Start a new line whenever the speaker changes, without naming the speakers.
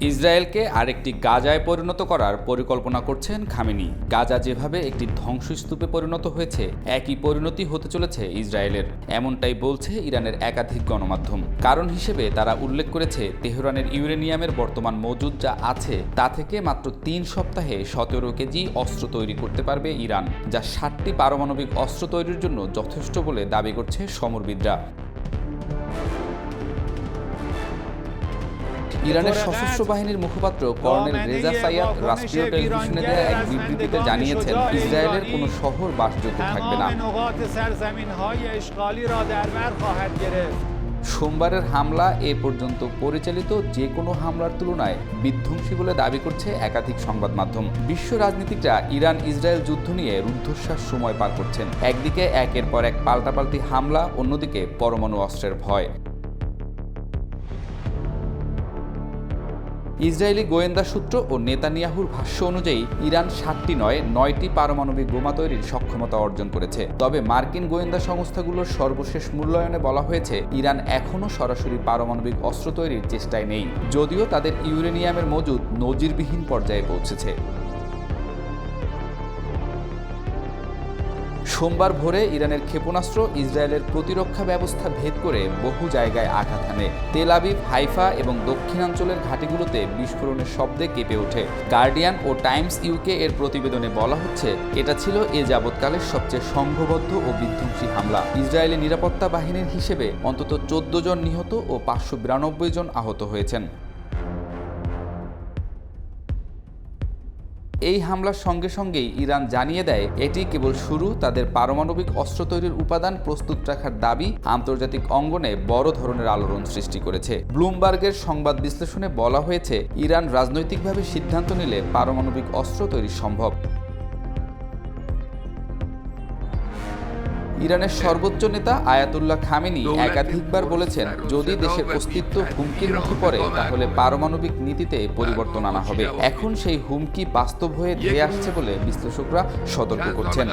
ইসরায়েলকে আরেকটি গাজায় পরিণত করার পরিকল্পনা করছেন খামেনি। গাজা যেভাবে একটি ধ্বংসস্তূপে পরিণত হয়েছে, একই পরিণতি হতে চলেছে ইসরায়েলের, এমনটাই বলছে ইরানের একাধিক গণমাধ্যম। কারণ হিসেবে তারা উল্লেখ করেছে, তেহরানের ইউরেনিয়ামের বর্তমান মজুদ যা আছে তা থেকে মাত্র ৩ সপ্তাহে ১৭ কেজি অস্ত্র তৈরি করতে পারবে ইরান, যা ৬০টি পারমাণবিক অস্ত্র তৈরির জন্য যথেষ্ট বলে দাবি করছে সমরবিদরা। ইরানের সশস্ত্র বাহিনীর মুখপাত্র কর্নেল রেজা সাইয়াদ রাষ্ট্রীয় টেলিভিশনে দেওয়া এক বিবৃতিতে জানিয়েছেন, ইসরায়েলের কোনো শহর বাসযোগ্য থাকবে না। সোমবারের হামলা এ পর্যন্ত পরিচালিত যে কোনো হামলার তুলনায় বিধ্বংসী বলে দাবি করছে একাধিক সংবাদ মাধ্যম। বিশ্ব রাজনীতিকরা ইরান ইসরায়েল যুদ্ধ নিয়ে রুদ্ধশ্বাস সময় পার করছেন। একদিকে একের পর এক পাল্টাপাল্টি হামলা, অন্যদিকে পরমাণু অস্ত্রের ভয়। ইসরায়েলি গোয়েন্দা সূত্র ও নেতানিয়াহুর ভাষ্য অনুযায়ী ইরান 7টি নয় 9টি পারমাণবিক বোমা তৈরির সক্ষমতা অর্জন করেছে। তবে মার্কিন গোয়েন্দা সংস্থাগুলোর সর্বশেষ মূল্যায়নে বলা হয়েছে, ইরান এখনও সরাসরি পারমাণবিক অস্ত্র তৈরির চেষ্টায় নেই, যদিও তাদের ইউরেনিয়ামের মজুদ নজিরবিহীন পর্যায়ে পৌঁছেছে। সোমবার ভোরে ইরানের ক্ষেপণাস্ত্র ইসরায়েলের প্রতিরক্ষা ব্যবস্থা ভেদ করে বহু জায়গায় আঘাত হানে। তেল আবিব, হাইফা এবং দক্ষিণাঞ্চলের ঘাঁটিগুলোতে বিস্ফোরণের শব্দে কেঁপে ওঠে। গার্ডিয়ান ও টাইমস ইউকে এর প্রতিবেদনে বলা হচ্ছে, এটা ছিল এ যাবৎকালের সবচেয়ে সংঘবদ্ধ ও বিধ্বংসী হামলা। ইসরায়েলি নিরাপত্তা বাহিনীর হিসেবে অন্তত 14 জন নিহত ও 592 জন আহত হয়েছেন। এই হামলার সঙ্গে সঙ্গেই ইরান জানিয়ে দেয়, এটি কেবল শুরু। তাদের পারমাণবিক অস্ত্র তৈরির উপাদান প্রস্তুত রাখার দাবি আন্তর্জাতিক অঙ্গনে বড় ধরনের আলোড়ন সৃষ্টি করেছে। ব্লুমবার্গের সংবাদ বিশ্লেষণে বলা হয়েছে, ইরান রাজনৈতিকভাবে সিদ্ধান্ত নিলে পারমাণবিক অস্ত্র তৈরি সম্ভব। ইরানের সর্বোচ্চ নেতা আয়াতুল্লাহ খামেনি একাধিকবার বলেছেন, যদি দেশের অস্তিত্ব হুমকির মুখে পড়ে তাহলে পারমাণবিক নীতিতে পরিবর্তন আনা হবে। এখন সেই হুমকি বাস্তব হয়ে ধেয়ে আসছে বলে বিশ্লেষকরা সতর্ক করছেন।